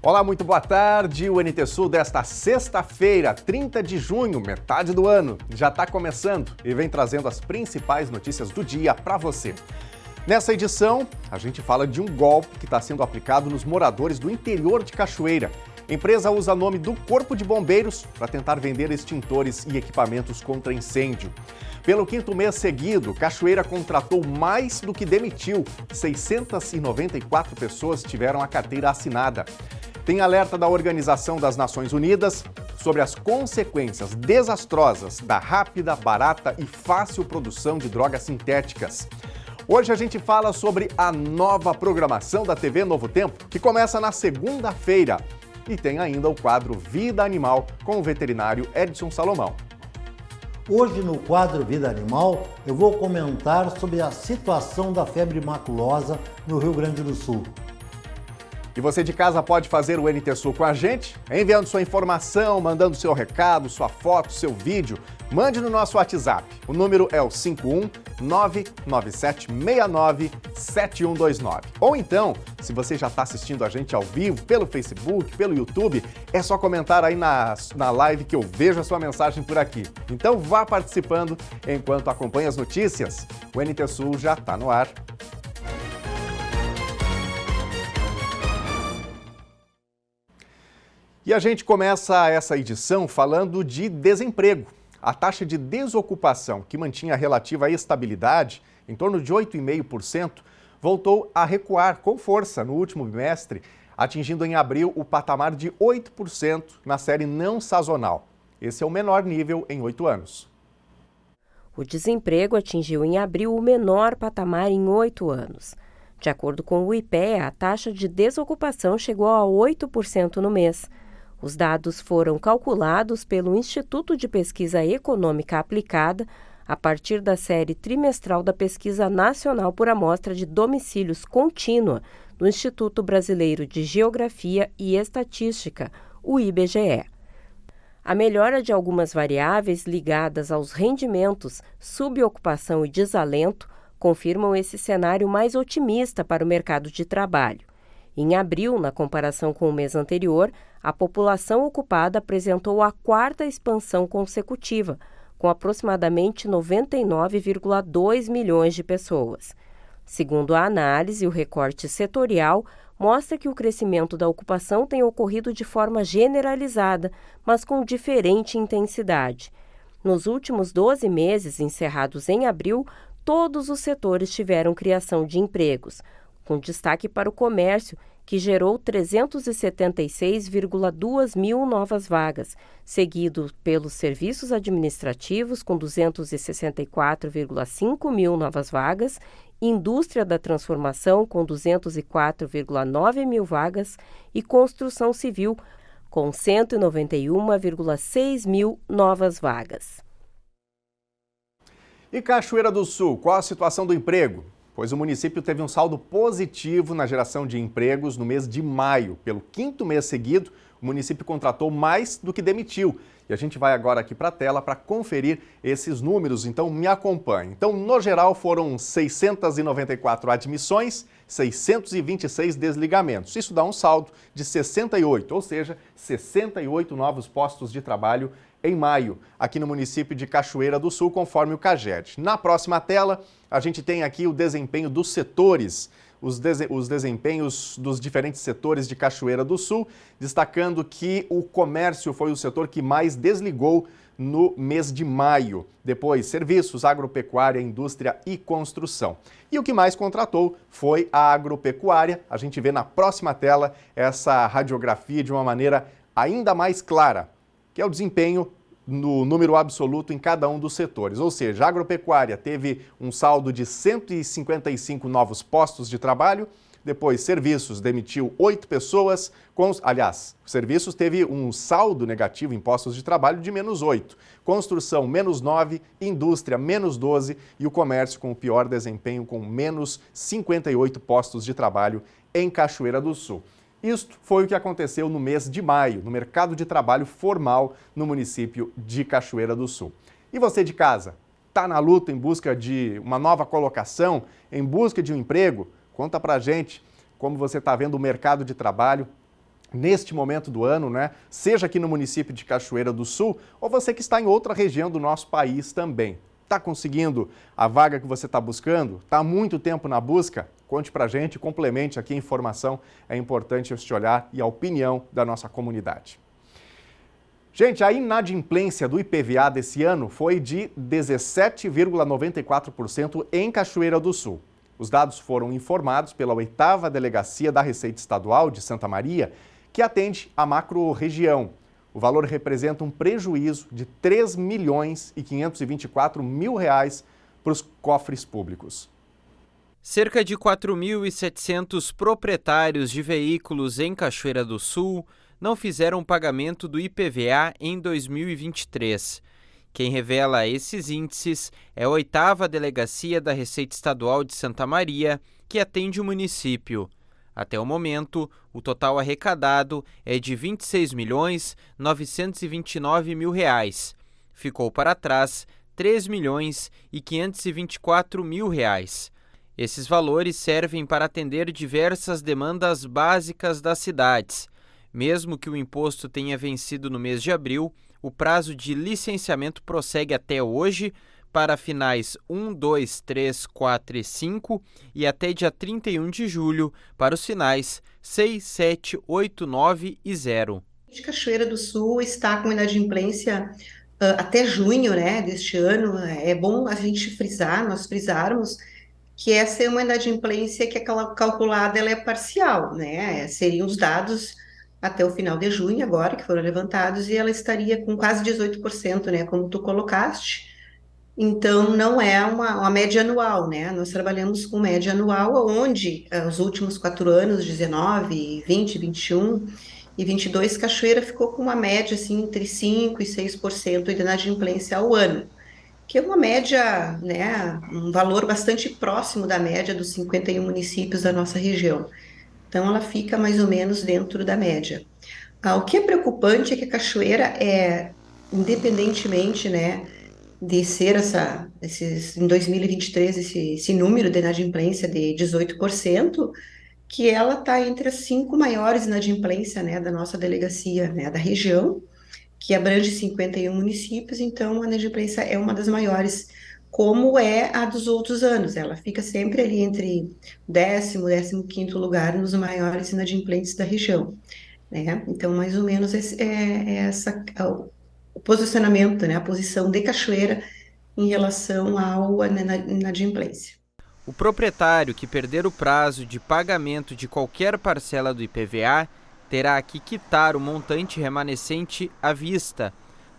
Olá, muito boa tarde. O NT Sul desta sexta-feira, 30 de junho, metade do ano, já está começando e vem trazendo as principais notícias do dia para você. Nessa edição, a gente fala de um golpe que está sendo aplicado nos moradores do interior de Cachoeira. A empresa usa o nome do Corpo de Bombeiros para tentar vender extintores e equipamentos contra incêndio. Pelo quinto mês seguido, Cachoeira contratou mais do que demitiu. 694 pessoas tiveram a carteira assinada. Tem alerta da Organização das Nações Unidas sobre as consequências desastrosas da rápida, barata e fácil produção de drogas sintéticas. Hoje a gente fala sobre a nova programação da TV Novo Tempo, que começa na segunda-feira. E tem ainda o quadro Vida Animal com o veterinário Edson Salomão. Hoje no quadro Vida Animal eu vou comentar sobre a situação da febre maculosa no Rio Grande do Sul. E você de casa pode fazer o NT Sul com a gente, enviando sua informação, mandando seu recado, sua foto, seu vídeo. Mande no nosso WhatsApp. O número é o 51997697129. Ou então, se você já está assistindo a gente ao vivo, pelo Facebook, pelo YouTube, é só comentar aí na live que eu vejo a sua mensagem por aqui. Então vá participando enquanto acompanha as notícias. O NT Sul já está no ar. E a gente começa essa edição falando de desemprego. A taxa de desocupação, que mantinha a relativa estabilidade, em torno de 8,5%, voltou a recuar com força no último bimestre, atingindo em abril o patamar de 8% na série não sazonal. Esse é o menor nível em 8 anos. O desemprego atingiu em abril o menor patamar em 8 anos. De acordo com o IPEA, a taxa de desocupação chegou a 8% no mês. Os dados foram calculados pelo Instituto de Pesquisa Econômica Aplicada a partir da série trimestral da Pesquisa Nacional por Amostra de Domicílios Contínua do Instituto Brasileiro de Geografia e Estatística, o IBGE. A melhora de algumas variáveis ligadas aos rendimentos, subocupação e desalento confirmam esse cenário mais otimista para o mercado de trabalho. Em abril, na comparação com o mês anterior, a população ocupada apresentou a quarta expansão consecutiva, com aproximadamente 99,2 milhões de pessoas. Segundo a análise, o recorte setorial mostra que o crescimento da ocupação tem ocorrido de forma generalizada, mas com diferente intensidade. Nos últimos 12 meses, encerrados em abril, todos os setores tiveram criação de empregos, com destaque para o comércio, que gerou 376,2 mil novas vagas, seguido pelos serviços administrativos, com 264,5 mil novas vagas, indústria da transformação, com 204,9 mil vagas, e construção civil, com 191,6 mil novas vagas. E Cachoeira do Sul, qual a situação do emprego? Pois o município teve um saldo positivo na geração de empregos no mês de maio. Pelo quinto mês seguido, o município contratou mais do que demitiu. E a gente vai agora aqui para a tela para conferir esses números, então me acompanhe. Então, no geral, foram 694 admissões, 626 desligamentos. Isso dá um saldo de 68, ou seja, 68 novos postos de trabalho em maio, aqui no município de Cachoeira do Sul, conforme o CAGED. Na próxima tela, a gente tem aqui o desempenho dos setores, os desempenhos dos diferentes setores de Cachoeira do Sul, destacando que o comércio foi o setor que mais desligou no mês de maio. Depois, serviços, agropecuária, indústria e construção. E o que mais contratou foi a agropecuária. A gente vê na próxima tela essa radiografia de uma maneira ainda mais clara, que é o desempenho no número absoluto em cada um dos setores. Ou seja, a agropecuária teve um saldo de 155 novos postos de trabalho. Depois, serviços demitiu 8 pessoas. Serviços teve um saldo negativo em postos de trabalho de menos 8. Construção, menos 9. Indústria, menos 12. E o comércio com o pior desempenho, com menos 58 postos de trabalho em Cachoeira do Sul. Isto foi o que aconteceu no mês de maio, no mercado de trabalho formal no município de Cachoeira do Sul. E você de casa, está na luta em busca de uma nova colocação, em busca de um emprego? Conta pra gente como você está vendo o mercado de trabalho neste momento do ano, né? Seja aqui no município de Cachoeira do Sul ou você que está em outra região do nosso país também. Está conseguindo a vaga que você está buscando? Está há muito tempo na busca? Conte pra gente, complemente aqui a informação. É importante este olhar e a opinião da nossa comunidade. Gente, a inadimplência do IPVA desse ano foi de 17,94% em Cachoeira do Sul. Os dados foram informados pela 8ª Delegacia da Receita Estadual de Santa Maria, que atende a macro-região. O valor representa um prejuízo de R$ 3.524.000 para os cofres públicos. Cerca de 4.700 proprietários de veículos em Cachoeira do Sul não fizeram o pagamento do IPVA em 2023. Quem revela esses índices é a 8ª Delegacia da Receita Estadual de Santa Maria, que atende o município. Até o momento, o total arrecadado é de R$ 26.929.000. Ficou para trás R$ 3.524.000. Esses valores servem para atender diversas demandas básicas das cidades. Mesmo que o imposto tenha vencido no mês de abril, o prazo de licenciamento prossegue até hoje, para finais 1, 2, 3, 4 e 5 e até dia 31 de julho para os finais 6, 7, 8, 9 e 0. De Cachoeira do Sul está com inadimplência até junho, né, deste ano. É bom a gente nós frisarmos que essa é uma inadimplência que é calculada, ela é parcial, né? Seriam os dados até o final de junho agora que foram levantados e ela estaria com quase 18%, né, como tu colocaste. Então, não é uma média anual, né? Nós trabalhamos com média anual, onde os últimos 4 anos, 19, 20, 21 e 22, Cachoeira ficou com uma média assim, entre 5% e 6% de inadimplência ao ano, que é uma média, né, um valor bastante próximo da média dos 51 municípios da nossa região. Então, ela fica mais ou menos dentro da média. O que é preocupante é que a Cachoeira independentemente, né, de ser em 2023 esse número de inadimplência de 18%, que ela está entre as 5 maiores inadimplências, né, da nossa delegacia, né, da região, que abrange 51 municípios, então a inadimplência é uma das maiores, como é a dos outros anos. Ela fica sempre ali entre 10º e 15º lugar nos maiores inadimplentes da região, né? Então, mais ou menos o posicionamento, né, a posição de Cachoeira em relação à inadimplência. O proprietário que perder o prazo de pagamento de qualquer parcela do IPVA terá que quitar o montante remanescente à vista.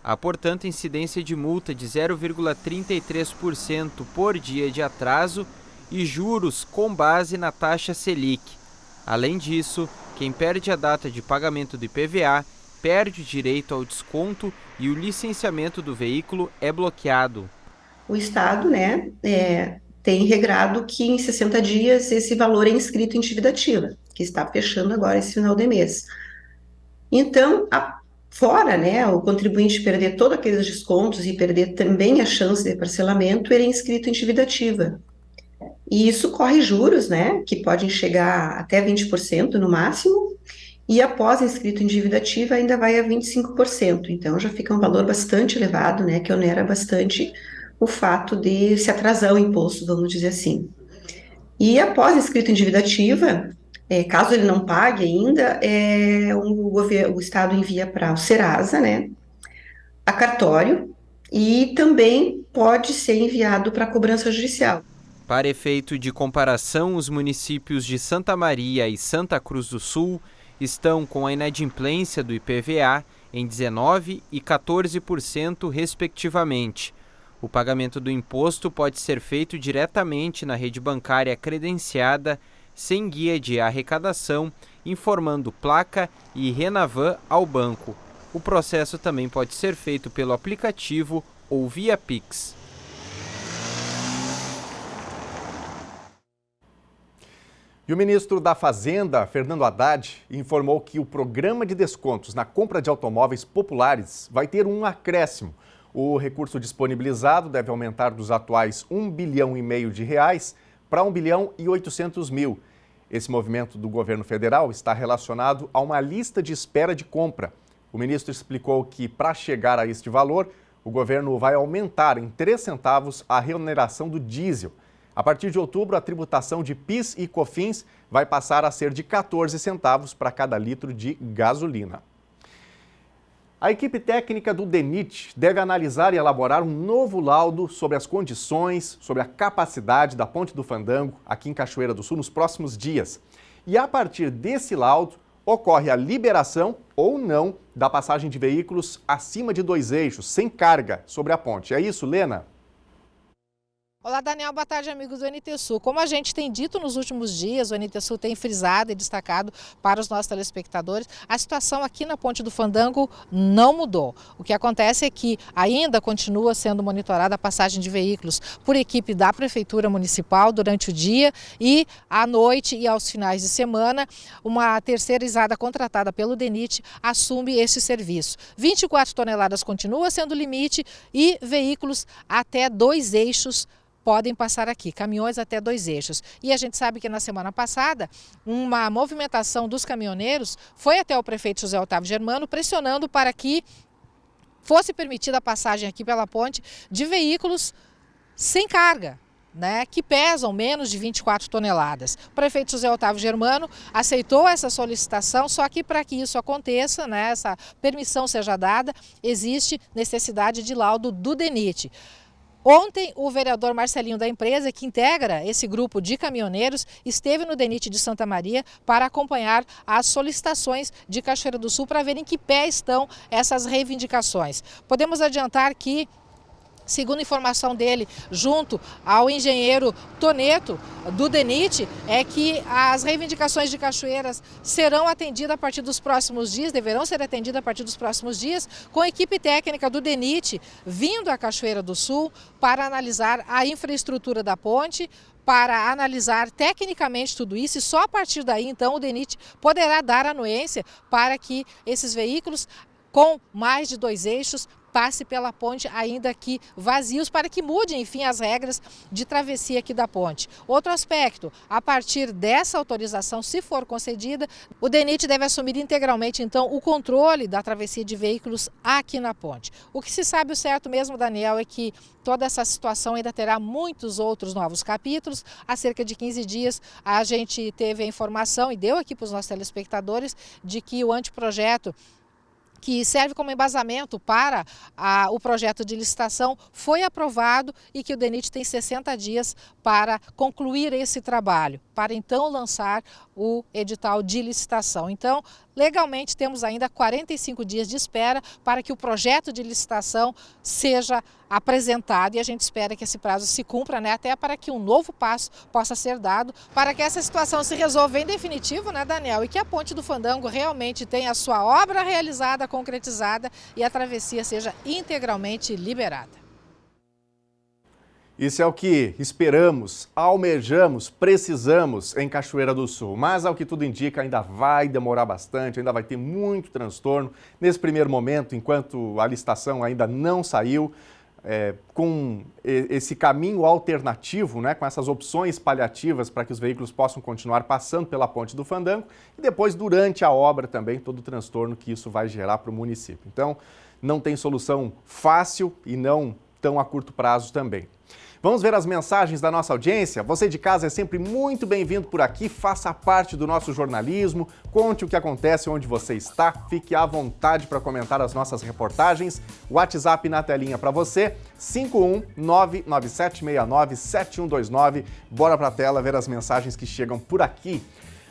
Há, portanto, incidência de multa de 0,33% por dia de atraso e juros com base na taxa Selic. Além disso, quem perde a data de pagamento do IPVA perde o direito ao desconto e o licenciamento do veículo é bloqueado. O Estado, né, tem regrado que em 60 dias esse valor é inscrito em dívida ativa, que está fechando agora esse final de mês. Então, fora, né, o contribuinte perder todos aqueles descontos e perder também a chance de parcelamento, ele é inscrito em dívida ativa. E isso corre juros, né, que podem chegar até 20% no máximo, e após inscrito em dívida ativa ainda vai a 25%. Então, já fica um valor bastante elevado, né, que onera bastante o fato de se atrasar o imposto, vamos dizer assim. E após inscrito em dívida ativa, caso ele não pague ainda, o Estado envia para o Serasa, né, a cartório, e também pode ser enviado para a cobrança judicial. Para efeito de comparação, os municípios de Santa Maria e Santa Cruz do Sul estão com a inadimplência do IPVA em 19% e 14%, respectivamente. O pagamento do imposto pode ser feito diretamente na rede bancária credenciada, sem guia de arrecadação, informando placa e Renavan ao banco. O processo também pode ser feito pelo aplicativo ou via Pix. E o ministro da Fazenda, Fernando Haddad, informou que o programa de descontos na compra de automóveis populares vai ter um acréscimo. O recurso disponibilizado deve aumentar dos atuais R$ 1,5 bilhão para R$ 1,8 bilhão. Esse movimento do governo federal está relacionado a uma lista de espera de compra. O ministro explicou que, para chegar a este valor, o governo vai aumentar em 3 centavos a remuneração do diesel. A partir de outubro, a tributação de PIS e COFINS vai passar a ser de 14 centavos para cada litro de gasolina. A equipe técnica do DENIT deve analisar e elaborar um novo laudo sobre as condições, sobre a capacidade da Ponte do Fandango aqui em Cachoeira do Sul nos próximos dias. E a partir desse laudo, ocorre a liberação ou não da passagem de veículos acima de 2 eixos, sem carga, sobre a ponte. É isso, Lena? Olá, Daniel. Boa tarde, amigos do NT Sul. Como a gente tem dito nos últimos dias, o NT Sul tem frisado e destacado para os nossos telespectadores, a situação aqui na Ponte do Fandango não mudou. O que acontece é que ainda continua sendo monitorada a passagem de veículos por equipe da Prefeitura Municipal durante o dia e à noite e aos finais de semana, uma terceirizada contratada pelo DENIT assume esse serviço. 24 toneladas continua sendo o limite e veículos até 2 eixos podem passar aqui, caminhões até 2 eixos. E a gente sabe que na semana passada, uma movimentação dos caminhoneiros foi até o prefeito José Otávio Germano, pressionando para que fosse permitida a passagem aqui pela ponte de veículos sem carga, né, que pesam menos de 24 toneladas. O prefeito José Otávio Germano aceitou essa solicitação, só que para que isso aconteça, né, essa permissão seja dada, existe necessidade de laudo do DENIT. Ontem, o vereador Marcelinho da empresa, que integra esse grupo de caminhoneiros, esteve no DENIT de Santa Maria para acompanhar as solicitações de Cachoeira do Sul para ver em que pé estão essas reivindicações. Podemos adiantar que, segundo informação dele, junto ao engenheiro Toneto, do DENIT, é que as reivindicações de Cachoeiras serão atendidas a partir dos próximos dias, deverão ser atendidas a partir dos próximos dias, com a equipe técnica do DENIT vindo à Cachoeira do Sul para analisar a infraestrutura da ponte, para analisar tecnicamente tudo isso, e só a partir daí, então, o DENIT poderá dar anuência para que esses veículos com mais de 2 eixos passe pela ponte ainda que vazios, para que mude, enfim, as regras de travessia aqui da ponte. Outro aspecto, a partir dessa autorização, se for concedida, o DENIT deve assumir integralmente, então, o controle da travessia de veículos aqui na ponte. O que se sabe o certo mesmo, Daniel, é que toda essa situação ainda terá muitos outros novos capítulos. Há cerca de 15 dias a gente teve a informação e deu aqui para os nossos telespectadores de que o anteprojeto que serve como embasamento para o projeto de licitação, foi aprovado e que o DENIT tem 60 dias para concluir esse trabalho, para então lançar o edital de licitação. Então, legalmente temos ainda 45 dias de espera para que o projeto de licitação seja apresentado, e a gente espera que esse prazo se cumpra, né, até para que um novo passo possa ser dado para que essa situação se resolva em definitivo, né, Daniel, e que a Ponte do Fandango realmente tenha a sua obra realizada, concretizada, e a travessia seja integralmente liberada. Isso é o que esperamos, almejamos, precisamos em Cachoeira do Sul. Mas, ao que tudo indica, ainda vai demorar bastante, ainda vai ter muito transtorno. Nesse primeiro momento, enquanto a licitação ainda não saiu, com esse caminho alternativo, né, com essas opções paliativas para que os veículos possam continuar passando pela Ponte do Fandango, e depois, durante a obra também, todo o transtorno que isso vai gerar para o município. Então, não tem solução fácil e não tão a curto prazo também. Vamos ver as mensagens da nossa audiência? Você de casa é sempre muito bem-vindo por aqui, faça parte do nosso jornalismo, conte o que acontece onde você está, fique à vontade para comentar as nossas reportagens. O WhatsApp na telinha para você, 51997697129. Bora para a tela ver as mensagens que chegam por aqui.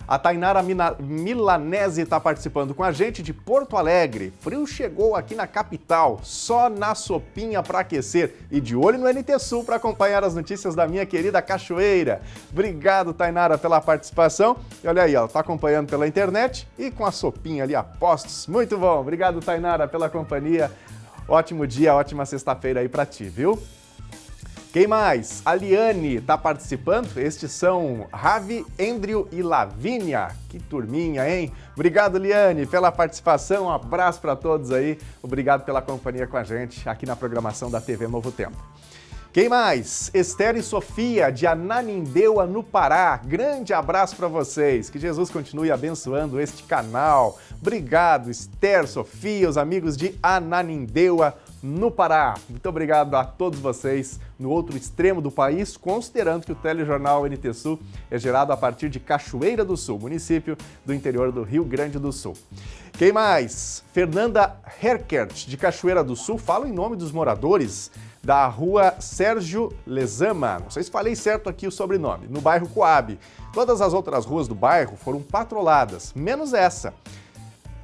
A Tainara Milanese está participando com a gente de Porto Alegre. Frio chegou aqui na capital, só na sopinha para aquecer. E de olho no NT Sul para acompanhar as notícias da minha querida Cachoeira. Obrigado, Tainara, pela participação. E olha aí, ela está acompanhando pela internet e com a sopinha ali a postos. Muito bom. Obrigado, Tainara, pela companhia. Ótimo dia, ótima sexta-feira aí para ti, viu? Quem mais? A Liane está participando. Estes são Ravi, Andrew e Lavínia. Que turminha, hein? Obrigado, Liane, pela participação. Um abraço para todos aí. Obrigado pela companhia com a gente aqui na programação da TV Novo Tempo. Quem mais? Esther e Sofia, de Ananindeua, no Pará. Grande abraço para vocês. Que Jesus continue abençoando este canal. Obrigado, Esther, Sofia, os amigos de Ananindeua, no Pará. Muito obrigado a todos vocês no outro extremo do país, considerando que o telejornal NT Sul é gerado a partir de Cachoeira do Sul, município do interior do Rio Grande do Sul. Quem mais? Fernanda Herkert, de Cachoeira do Sul, fala em nome dos moradores da rua Sérgio Lezama, não sei se falei certo aqui o sobrenome, no bairro Coab. Todas as outras ruas do bairro foram patroladas, menos essa.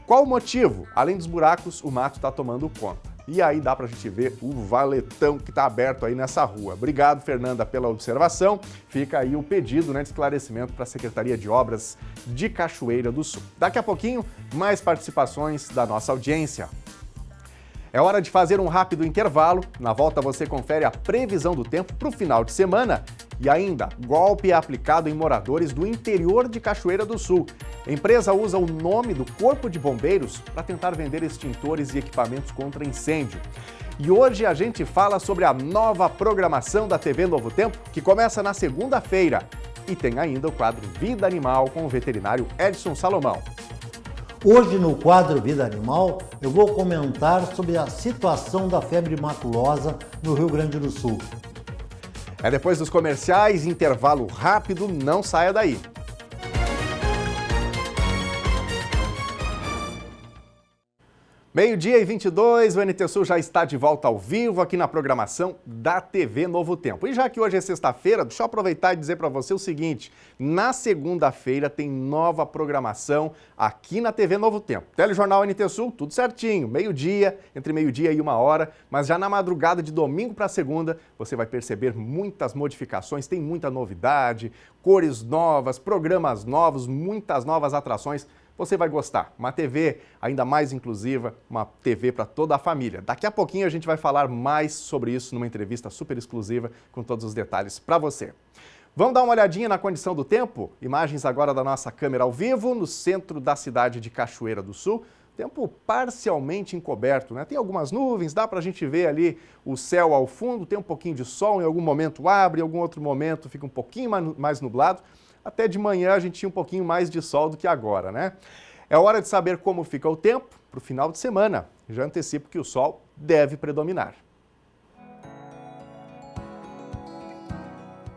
Qual o motivo? Além dos buracos, o mato está tomando conta. E aí dá pra gente ver o valetão que está aberto aí nessa rua. Obrigado, Fernanda, pela observação. Fica aí o pedido, de esclarecimento para a Secretaria de Obras de Cachoeira do Sul. Daqui a pouquinho, mais participações da nossa audiência. É hora de fazer um rápido intervalo. Na volta você confere a previsão do tempo para o final de semana. E ainda, golpe é aplicado em moradores do interior de Cachoeira do Sul. A empresa usa o nome do Corpo de Bombeiros para tentar vender extintores e equipamentos contra incêndio. E hoje a gente fala sobre a nova programação da TV Novo Tempo, que começa na segunda-feira. E tem ainda o quadro Vida Animal com o veterinário Edson Salomão. Hoje no quadro Vida Animal, eu vou comentar sobre a situação da febre maculosa no Rio Grande do Sul. É depois dos comerciais, intervalo rápido, não saia daí. Meio-dia e 22, o NT Sul já está de volta ao vivo aqui na programação da TV Novo Tempo. E já que hoje é sexta-feira, deixa eu aproveitar e dizer para você o seguinte, na segunda-feira tem nova programação aqui na TV Novo Tempo. Telejornal NT Sul, tudo certinho, meio-dia, entre meio-dia e 1h, mas já na madrugada de domingo para segunda, você vai perceber muitas modificações, tem muita novidade, cores novas, programas novos, muitas novas atrações. Você vai gostar. Uma TV ainda mais inclusiva, uma TV para toda a família. Daqui a pouquinho a gente vai falar mais sobre isso numa entrevista super exclusiva com todos os detalhes para você. Vamos dar uma olhadinha na condição do tempo? Imagens agora da nossa câmera ao vivo no centro da cidade de Cachoeira do Sul. Tempo parcialmente encoberto, Tem algumas nuvens, dá para a gente ver ali o céu ao fundo, tem um pouquinho de sol, em algum momento abre, em algum outro momento fica um pouquinho mais nublado. Até de manhã a gente tinha um pouquinho mais de sol do que agora, É hora de saber como fica o tempo para o final de semana. Já antecipo que o sol deve predominar.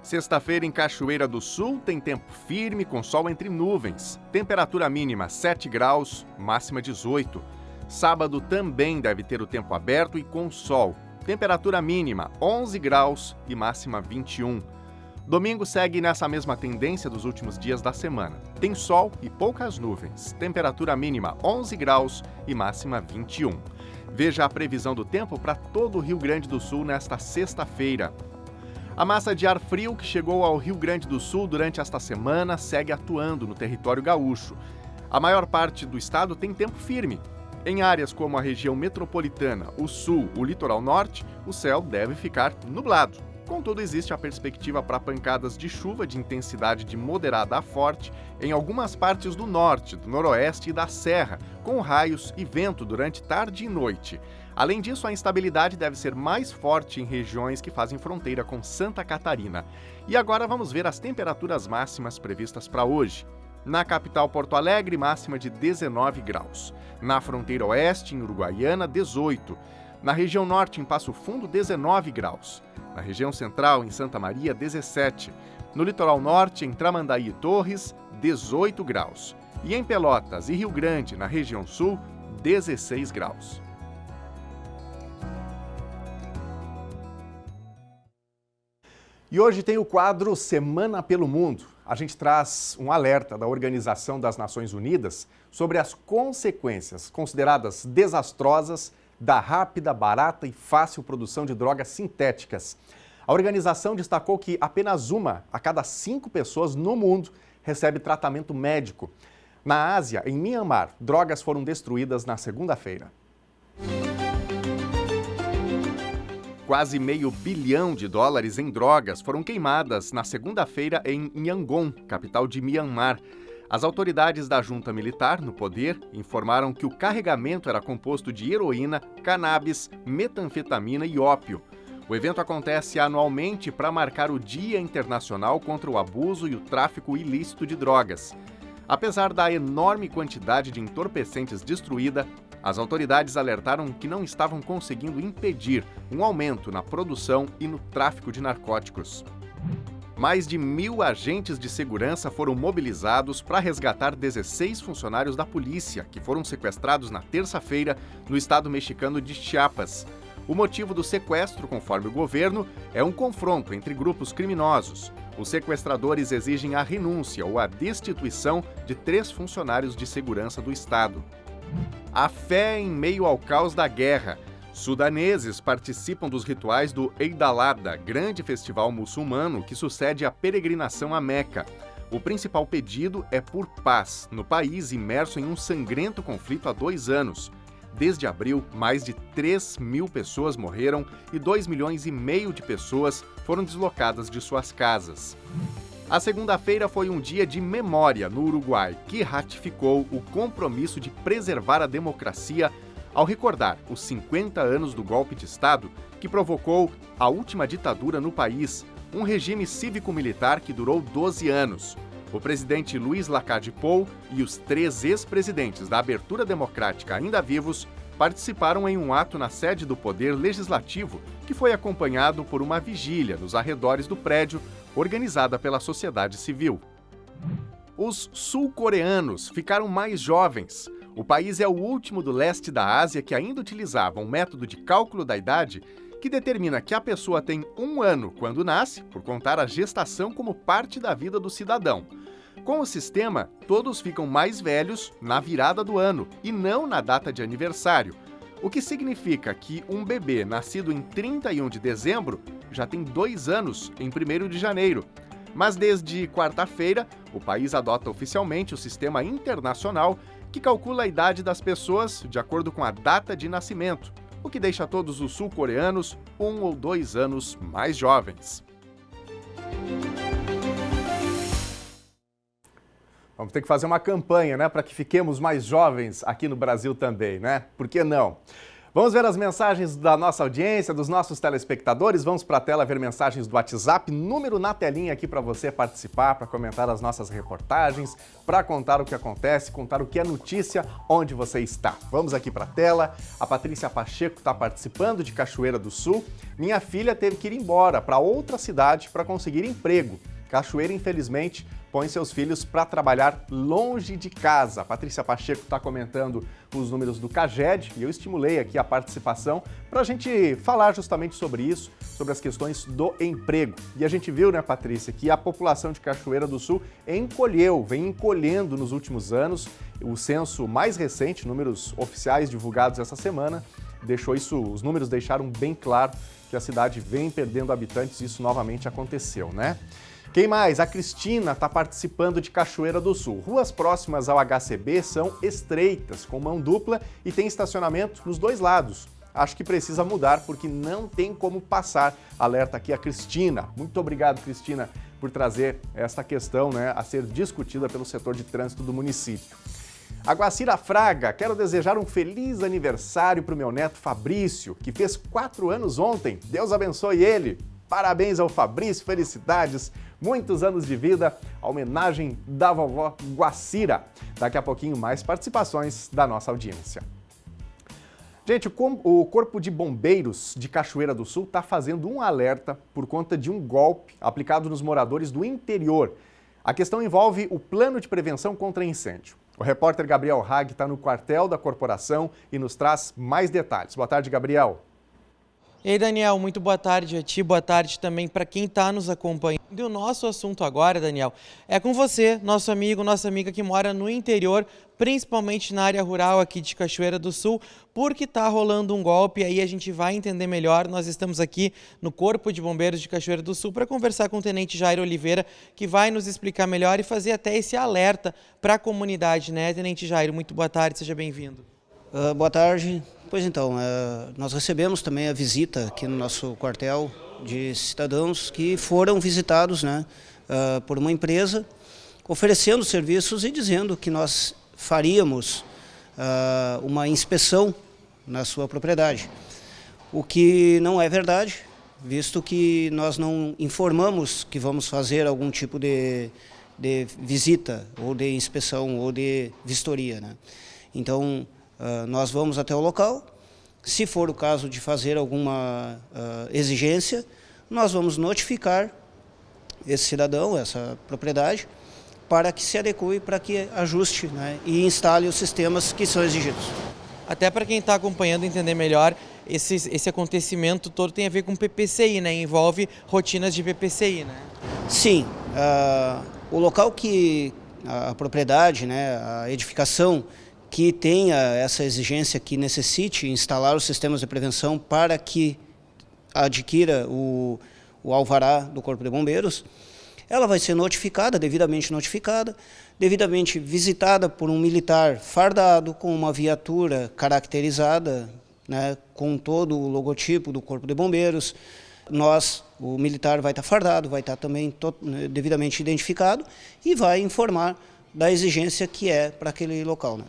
Sexta-feira em Cachoeira do Sul tem tempo firme com sol entre nuvens. Temperatura mínima 7 graus, máxima 18. Sábado também deve ter o tempo aberto e com sol. Temperatura mínima 11 graus e máxima 21. Domingo segue nessa mesma tendência dos últimos dias da semana. Tem sol e poucas nuvens. Temperatura mínima 11 graus e máxima 21. Veja a previsão do tempo para todo o Rio Grande do Sul nesta sexta-feira. A massa de ar frio que chegou ao Rio Grande do Sul durante esta semana segue atuando no território gaúcho. A maior parte do estado tem tempo firme. Em áreas como a região metropolitana, o sul, o litoral norte, o céu deve ficar nublado. Contudo, existe a perspectiva para pancadas de chuva de intensidade de moderada a forte em algumas partes do norte, do noroeste e da serra, com raios e vento durante tarde e noite. Além disso, a instabilidade deve ser mais forte em regiões que fazem fronteira com Santa Catarina. E agora vamos ver as temperaturas máximas previstas para hoje. Na capital Porto Alegre, máxima de 19 graus. Na fronteira oeste, em Uruguaiana, 18. Na região norte, em Passo Fundo, 19 graus. Na região central, em Santa Maria, 17. No litoral norte, em Tramandaí e Torres, 18 graus. E em Pelotas e Rio Grande, na região sul, 16 graus. E hoje tem o quadro Semana pelo Mundo. A gente traz um alerta da Organização das Nações Unidas sobre as consequências consideradas desastrosas da rápida, barata e fácil produção de drogas sintéticas. A organização destacou que apenas 1 a cada 5 pessoas no mundo recebe tratamento médico. Na Ásia, em Myanmar, drogas foram destruídas na segunda-feira. Quase $500 bilhão em drogas foram queimadas na segunda-feira em Yangon, capital de Myanmar. As autoridades da junta militar, no poder, informaram que o carregamento era composto de heroína, cannabis, metanfetamina e ópio. O evento acontece anualmente para marcar o Dia Internacional contra o Abuso e o Tráfico Ilícito de Drogas. Apesar da enorme quantidade de entorpecentes destruída, as autoridades alertaram que não estavam conseguindo impedir um aumento na produção e no tráfico de narcóticos. Mais de 1.000 agentes de segurança foram mobilizados para resgatar 16 funcionários da polícia que foram sequestrados na terça-feira no estado mexicano de Chiapas. O motivo do sequestro, conforme o governo, é um confronto entre grupos criminosos. Os sequestradores exigem a renúncia ou a destituição de 3 funcionários de segurança do estado. A fé em meio ao caos da guerra. Sudaneses participam dos rituais do Eid al-Adha, grande festival muçulmano que sucede à peregrinação a Meca. O principal pedido é por paz, no país imerso em um sangrento conflito há 2 anos. Desde abril, mais de 3.000 pessoas morreram e 2,5 milhões de pessoas foram deslocadas de suas casas. A segunda-feira foi um dia de memória no Uruguai, que ratificou o compromisso de preservar a democracia ao recordar os 50 anos do golpe de Estado que provocou a última ditadura no país, um regime cívico-militar que durou 12 anos. O presidente Luiz Lacalle Pou e os 3 ex-presidentes da Abertura Democrática ainda vivos participaram em um ato na sede do Poder Legislativo que foi acompanhado por uma vigília nos arredores do prédio organizada pela sociedade civil. Os sul-coreanos ficaram mais jovens. O país é o último do leste da Ásia que ainda utilizava um método de cálculo da idade que determina que a pessoa tem 1 ano quando nasce, por contar a gestação como parte da vida do cidadão. Com o sistema, todos ficam mais velhos na virada do ano e não na data de aniversário, o que significa que um bebê nascido em 31 de dezembro já tem 2 anos em 1º de janeiro. Mas desde quarta-feira, o país adota oficialmente o sistema internacional que calcula a idade das pessoas de acordo com a data de nascimento, o que deixa todos os sul-coreanos 1 ou 2 anos mais jovens. Vamos ter que fazer uma campanha, né, para que fiquemos mais jovens aqui no Brasil também, né? Por que não? Vamos ver as mensagens da nossa audiência, dos nossos telespectadores. Vamos para a tela ver mensagens do WhatsApp, número na telinha aqui para você participar, para comentar as nossas reportagens, para contar o que acontece, contar o que é notícia, onde você está. Vamos aqui para a tela. A Patrícia Pacheco está participando de Cachoeira do Sul. Minha filha teve que ir embora para outra cidade para conseguir emprego. Cachoeira, infelizmente, põe seus filhos para trabalhar longe de casa. A Patrícia Pacheco está comentando os números do CAGED e eu estimulei aqui a participação para a gente falar justamente sobre isso, sobre as questões do emprego. E a gente viu, né, Patrícia, que a população de Cachoeira do Sul vem encolhendo nos últimos anos. O censo mais recente, números oficiais divulgados essa semana, os números deixaram bem claro que a cidade vem perdendo habitantes e isso novamente aconteceu, né? Quem mais? A Cristina está participando de Cachoeira do Sul. Ruas próximas ao HCB são estreitas, com mão dupla e tem estacionamento nos 2 lados. Acho que precisa mudar porque não tem como passar. Alerta aqui a Cristina. Muito obrigado, Cristina, por trazer esta questão, né, a ser discutida pelo setor de trânsito do município. A Guacira Fraga, quero desejar um feliz aniversário para o meu neto Fabrício, que fez 4 anos ontem. Deus abençoe ele. Parabéns ao Fabrício, felicidades, muitos anos de vida, a homenagem da vovó Guacira. Daqui a pouquinho mais participações da nossa audiência. Gente, o Corpo de Bombeiros de Cachoeira do Sul está fazendo um alerta por conta de um golpe aplicado nos moradores do interior. A questão envolve o Plano de Prevenção contra Incêndio. O repórter Gabriel Hag está no quartel da corporação e nos traz mais detalhes. Boa tarde, Gabriel. E aí, Daniel, muito boa tarde a ti, boa tarde também para quem está nos acompanhando. E o nosso assunto agora, Daniel, é com você, nosso amigo, nossa amiga que mora no interior, principalmente na área rural aqui de Cachoeira do Sul, porque está rolando um golpe e aí a gente vai entender melhor. Nós estamos aqui no Corpo de Bombeiros de Cachoeira do Sul para conversar com o Tenente Jairo Oliveira, que vai nos explicar melhor e fazer até esse alerta para a comunidade, né, Tenente Jairo? Muito boa tarde, seja bem-vindo. Boa tarde. Pois então, nós recebemos também a visita aqui no nosso quartel de cidadãos que foram visitados, né, por uma empresa, oferecendo serviços e dizendo que nós faríamos uma inspeção na sua propriedade. O que não é verdade, visto que nós não informamos que vamos fazer algum tipo de visita, ou de inspeção, ou de vistoria, né? Então, nós vamos até o local. Se for o caso de fazer alguma exigência, nós vamos notificar esse cidadão, essa propriedade, para que se adeque, para que ajuste, né, e instale os sistemas que são exigidos. Até para quem está acompanhando entender melhor, esse acontecimento todo tem a ver com PPCI, né? Envolve rotinas de PPCI, né? Sim, o local que a propriedade, né, a edificação que tenha essa exigência, que necessite instalar os sistemas de prevenção para que adquira o alvará do Corpo de Bombeiros, ela vai ser notificada, devidamente visitada por um militar fardado, com uma viatura caracterizada, né, com todo o logotipo do Corpo de Bombeiros. O militar vai estar fardado, vai estar também devidamente identificado e vai informar da exigência que é para aquele local, né?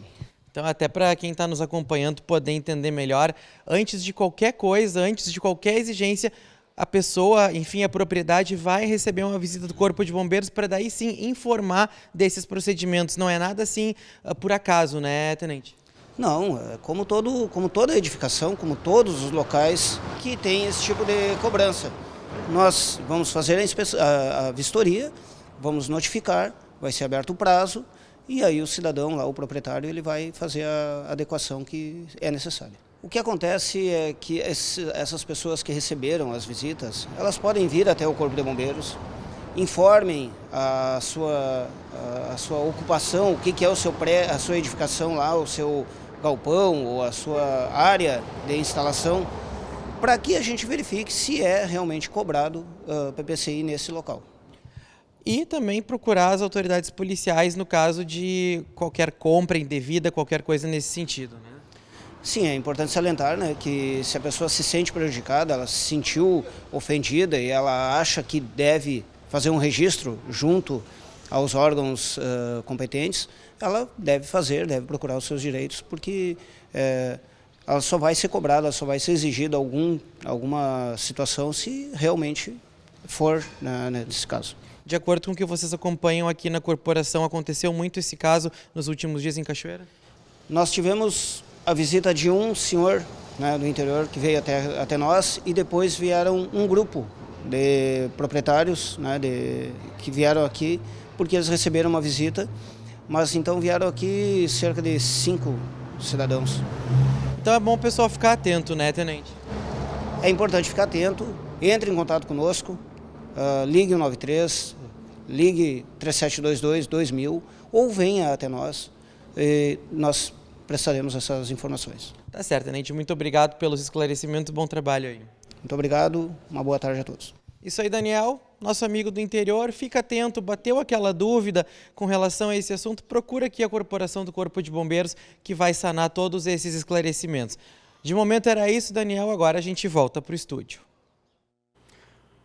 Então, até para quem está nos acompanhando poder entender melhor, antes de qualquer coisa, antes de qualquer exigência, a pessoa, enfim, a propriedade vai receber uma visita do Corpo de Bombeiros para daí sim informar desses procedimentos. Não é nada assim por acaso, né, tenente? Não, como toda edificação, como todos os locais que tem esse tipo de cobrança. Nós vamos fazer a vistoria, vamos notificar, vai ser aberto o prazo, e aí o cidadão, lá, o proprietário, ele vai fazer a adequação que é necessária. O que acontece é que essas pessoas que receberam as visitas, elas podem vir até o Corpo de Bombeiros, informem a sua ocupação, o que é a sua edificação lá, o seu galpão ou a sua área de instalação, para que a gente verifique se é realmente cobrado PPCI nesse local. E também procurar as autoridades policiais no caso de qualquer compra indevida, qualquer coisa nesse sentido, né? Sim, é importante salientar, né, que se a pessoa se sente prejudicada, ela se sentiu ofendida e ela acha que deve fazer um registro junto aos órgãos competentes, ela deve procurar os seus direitos, porque ela só vai ser cobrada, ela só vai ser exigida alguma situação se realmente for nesse caso. De acordo com o que vocês acompanham aqui na corporação, aconteceu muito esse caso nos últimos dias em Cachoeira? Nós tivemos a visita de um senhor, né, do interior que veio até nós, e depois vieram um grupo de proprietários, né, que vieram aqui porque eles receberam uma visita, mas então vieram aqui cerca de 5 cidadãos. Então é bom o pessoal ficar atento, né, tenente? É importante ficar atento, entre em contato conosco, ligue o 93, ligue 3722-2000 ou venha até nós e nós prestaremos essas informações. Tá certo, tenente. Muito obrigado pelos esclarecimentos. Bom trabalho aí. Muito obrigado. Uma boa tarde a todos. Isso aí, Daniel, nosso amigo do interior. Fica atento, bateu aquela dúvida com relação a esse assunto, procura aqui a Corporação do Corpo de Bombeiros que vai sanar todos esses esclarecimentos. De momento era isso, Daniel. Agora a gente volta para o estúdio.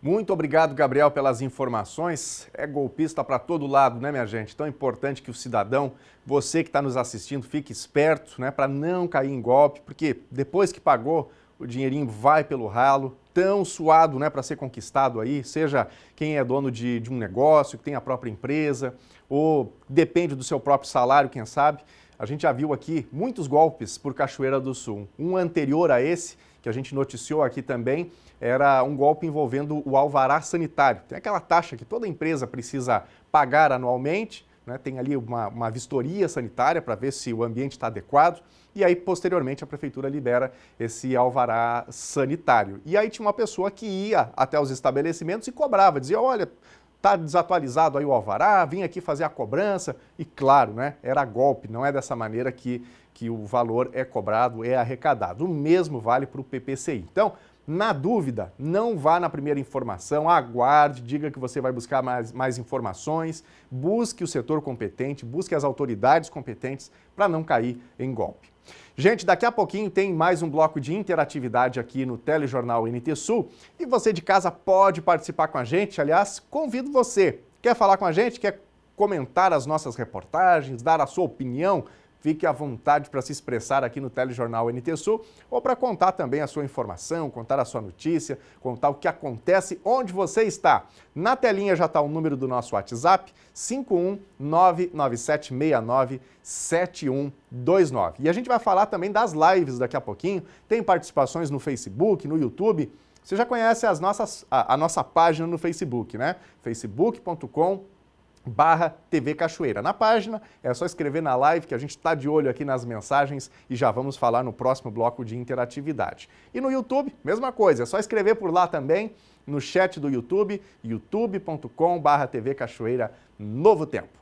Muito obrigado, Gabriel, pelas informações. É golpista para todo lado, né, minha gente? Então é importante que o cidadão, você que está nos assistindo, fique esperto, né, para não cair em golpe, porque depois que pagou, o dinheirinho vai pelo ralo, tão suado, né, para ser conquistado aí, seja quem é dono de um negócio, que tem a própria empresa, ou depende do seu próprio salário, quem sabe. A gente já viu aqui muitos golpes por Cachoeira do Sul. Um anterior a esse, que a gente noticiou aqui também, era um golpe envolvendo o alvará sanitário. Tem aquela taxa que toda empresa precisa pagar anualmente, né? Tem ali uma vistoria sanitária para ver se o ambiente está adequado, e aí, posteriormente, a prefeitura libera esse alvará sanitário. E aí tinha uma pessoa que ia até os estabelecimentos e cobrava, dizia, olha, está desatualizado aí o alvará, vim aqui fazer a cobrança, e claro, né, era golpe, não é dessa maneira que o valor é cobrado, é arrecadado. O mesmo vale para o PPCI. Então, na dúvida, não vá na primeira informação, aguarde, diga que você vai buscar mais informações, busque o setor competente, busque as autoridades competentes para não cair em golpe. Gente, daqui a pouquinho tem mais um bloco de interatividade aqui no Telejornal NT Sul e você de casa pode participar com a gente. Aliás, convido você. Quer falar com a gente? Quer comentar as nossas reportagens, dar a sua opinião? Fique à vontade para se expressar aqui no Telejornal NT Sul ou para contar também a sua informação, contar a sua notícia, contar o que acontece onde você está. Na telinha já está o número do nosso WhatsApp, 51997697129. E a gente vai falar também das lives daqui a pouquinho. Tem participações no Facebook, no YouTube. Você já conhece a nossa página no Facebook, né? facebook.com/TV Cachoeira. Na página é só escrever na live que a gente está de olho aqui nas mensagens e já vamos falar no próximo bloco de interatividade. E no YouTube, mesma coisa, é só escrever por lá também no chat do YouTube, youtube.com/TV Cachoeira Novo Tempo.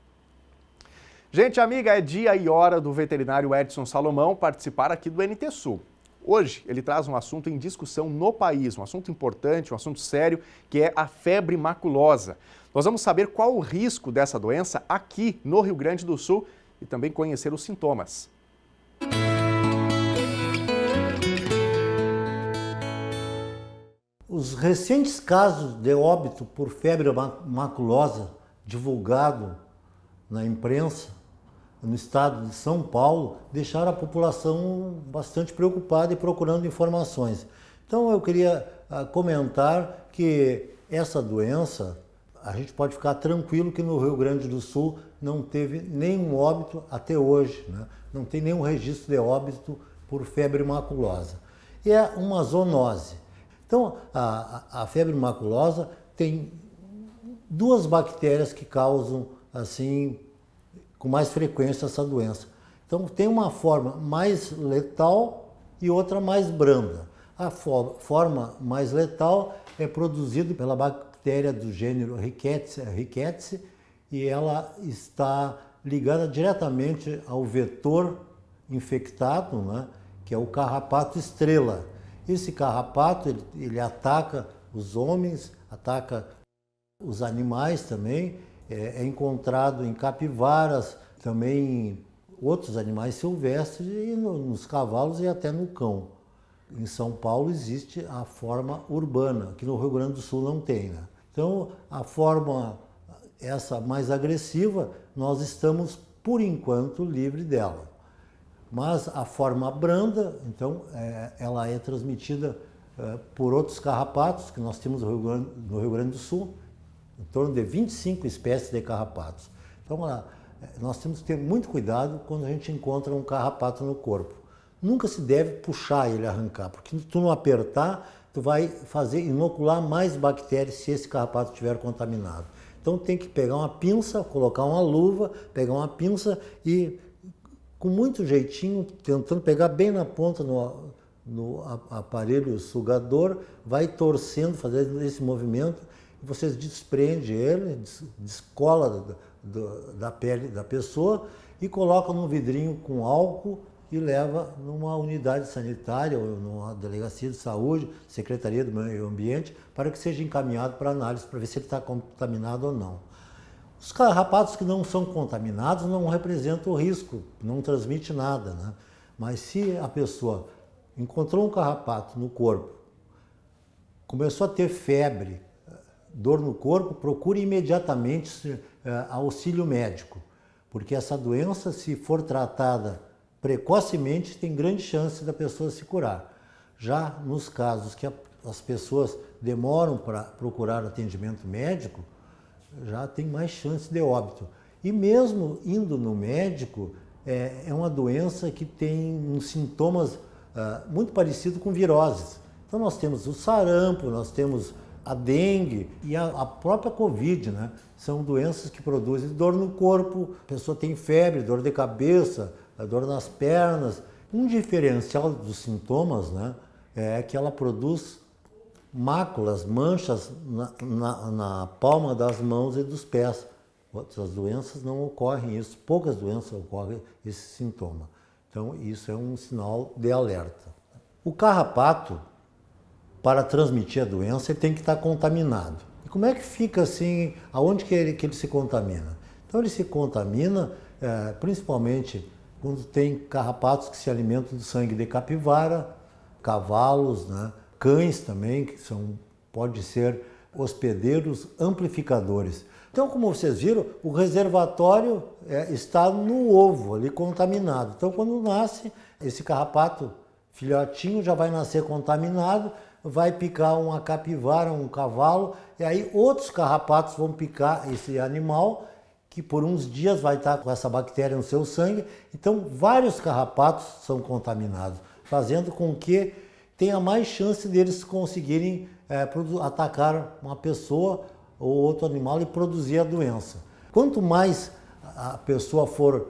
Gente amiga, é dia e hora do veterinário Edson Salomão participar aqui do NT Sul. Hoje ele traz um assunto em discussão no país, um assunto importante, um assunto sério, que é a febre maculosa. Nós vamos saber qual o risco dessa doença aqui no Rio Grande do Sul e também conhecer os sintomas. Os recentes casos de óbito por febre maculosa divulgado na imprensa no estado de São Paulo deixaram a população bastante preocupada e procurando informações. Então eu queria comentar que essa doença, a gente pode ficar tranquilo que no Rio Grande do Sul não teve nenhum óbito até hoje, né? Não tem nenhum registro de óbito por febre maculosa. E é uma zoonose. Então, a febre maculosa tem duas bactérias que causam, assim, com mais frequência essa doença. Então, tem uma forma mais letal e outra mais branda. A forma mais letal é produzida pela bactéria do gênero Rickettsia e ela está ligada diretamente ao vetor infectado, né, que é o carrapato estrela. Esse carrapato ele ataca os homens, ataca os animais também, é encontrado em capivaras, também em outros animais silvestres, e nos cavalos e até no cão. Em São Paulo existe a forma urbana, que no Rio Grande do Sul não tem, né? Então, a forma essa mais agressiva, nós estamos, por enquanto, livre dela. Mas a forma branda, então, ela é transmitida por outros carrapatos, que nós temos no Rio Grande do Sul, em torno de 25 espécies de carrapatos. Então, nós temos que ter muito cuidado quando a gente encontra um carrapato no corpo. Nunca se deve puxar ele, arrancar, porque se tu não apertar, tu vai inocular mais bactérias se esse carrapato estiver contaminado. Então tem que pegar uma pinça, colocar uma luva, pegar uma pinça e, com muito jeitinho, tentando pegar bem na ponta no aparelho sugador, vai torcendo, fazendo esse movimento, e você desprende ele, descola da pele da pessoa e coloca num vidrinho com álcool e leva numa unidade sanitária ou numa delegacia de saúde, Secretaria do Meio Ambiente, para que seja encaminhado para análise, para ver se ele está contaminado ou não. Os carrapatos que não são contaminados não representam risco, não transmite nada, né? Mas se a pessoa encontrou um carrapato no corpo, começou a ter febre, dor no corpo, procure imediatamente auxílio médico, porque essa doença, se for tratada precocemente, tem grande chance da pessoa se curar. Já nos casos que as pessoas demoram para procurar atendimento médico, já tem mais chance de óbito. E mesmo indo no médico, é uma doença que tem uns sintomas muito parecidos com viroses. Então nós temos o sarampo, nós temos a dengue e a própria Covid, né? São doenças que produzem dor no corpo, a pessoa tem febre, dor de cabeça, dor nas pernas. Um diferencial dos sintomas, né, é que ela produz máculas, manchas na palma das mãos e dos pés. Outras doenças não ocorrem isso, poucas doenças ocorrem esse sintoma. Então isso é um sinal de alerta. O carrapato, para transmitir a doença, ele tem que estar contaminado. E como é que fica assim, aonde que ele se contamina? Então ele se contamina principalmente quando tem carrapatos que se alimentam do sangue de capivara, cavalos, né? Cães também, que pode ser hospedeiros amplificadores. Então, como vocês viram, o reservatório está no ovo, ali contaminado. Então, quando nasce, esse carrapato filhotinho já vai nascer contaminado, vai picar uma capivara, um cavalo, e aí outros carrapatos vão picar esse animal, que por uns dias vai estar com essa bactéria no seu sangue. Então, vários carrapatos são contaminados, fazendo com que tenha mais chance deles conseguirem atacar uma pessoa ou outro animal e produzir a doença. Quanto mais a pessoa for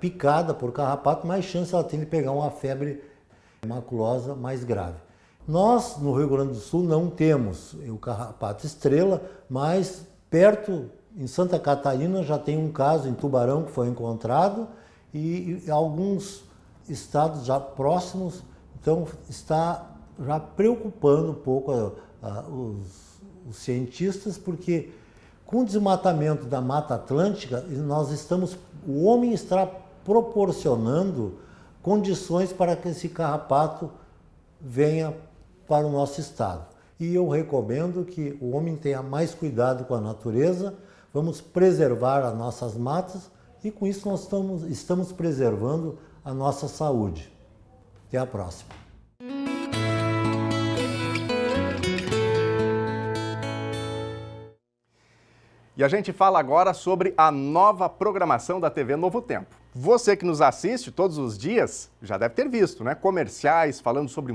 picada por carrapato, mais chance ela tem de pegar uma febre maculosa mais grave. Nós, no Rio Grande do Sul, não temos o carrapato estrela, mas perto, em Santa Catarina, já tem um caso em Tubarão que foi encontrado e alguns estados já próximos, então está já preocupando um pouco os cientistas, porque com o desmatamento da Mata Atlântica, o homem está proporcionando condições para que esse carrapato venha para o nosso estado. E eu recomendo que o homem tenha mais cuidado com a natureza, vamos preservar as nossas matas e com isso nós estamos preservando a nossa saúde. Até a próxima. E a gente fala agora sobre a nova programação da TV Novo Tempo. Você que nos assiste todos os dias já deve ter visto, né? Comerciais falando sobre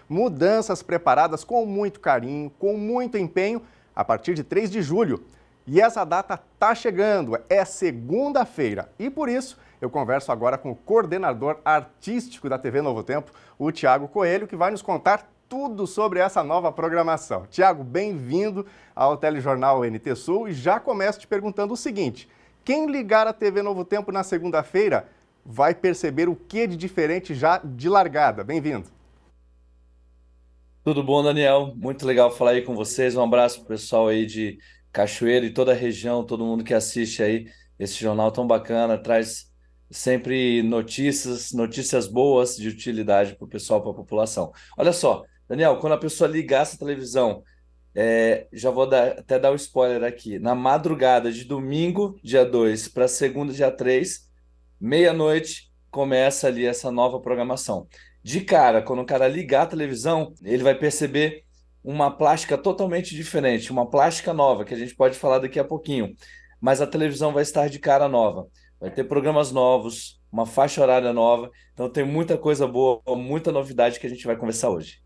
mudanças preparadas com muito carinho, com muito empenho, a partir de 3 de julho. E essa data está chegando, é segunda-feira. E por isso eu converso agora com o coordenador artístico da TV Novo Tempo, o Tiago Coelho, que vai nos contar tudo sobre essa nova programação. Tiago, bem-vindo ao Telejornal NT Sul e já começo te perguntando o seguinte: quem ligar a TV Novo Tempo na segunda-feira vai perceber o que de diferente já de largada? Bem-vindo. Tudo bom, Daniel? Muito legal falar aí com vocês. Um abraço pro pessoal aí de Cachoeira e toda a região, todo mundo que assiste aí esse jornal tão bacana, traz sempre notícias boas de utilidade para o pessoal, para a população. Olha só, Daniel, quando a pessoa ligar essa televisão, já vou até dar o spoiler aqui, na madrugada de domingo, dia 2, para segunda, dia 3, meia-noite, começa ali essa nova programação. De cara, quando o cara ligar a televisão, ele vai perceber uma plástica totalmente diferente, uma plástica nova, que a gente pode falar daqui a pouquinho, mas a televisão vai estar de cara nova. Vai ter programas novos, uma faixa horária nova, então tem muita coisa boa, muita novidade que a gente vai conversar hoje.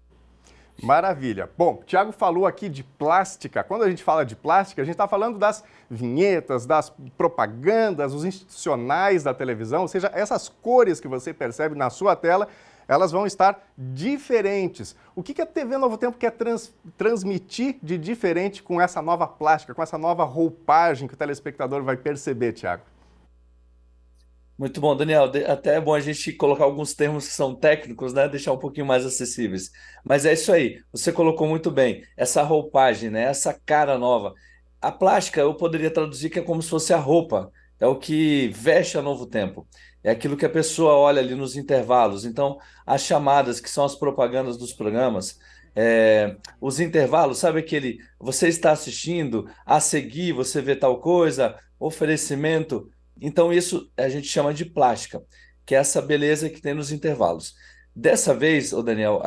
Maravilha. Bom, o Tiago falou aqui de plástica. Quando a gente fala de plástica, a gente está falando das vinhetas, das propagandas, os institucionais da televisão, ou seja, essas cores que você percebe na sua tela, elas vão estar diferentes. O que a TV Novo Tempo quer transmitir de diferente com essa nova plástica, com essa nova roupagem que o telespectador vai perceber, Tiago? Muito bom, Daniel. Até é bom a gente colocar alguns termos que são técnicos, né? Deixar um pouquinho mais acessíveis. Mas é isso aí, você colocou muito bem. Essa roupagem, né? Essa cara nova. A plástica eu poderia traduzir que é como se fosse a roupa. É o que veste a Novo Tempo. É aquilo que a pessoa olha ali nos intervalos. Então, as chamadas, que são as propagandas dos programas, os intervalos, sabe aquele, você está assistindo, a seguir você vê tal coisa, oferecimento. Então isso a gente chama de plástica, que é essa beleza que tem nos intervalos. Dessa vez, Daniel,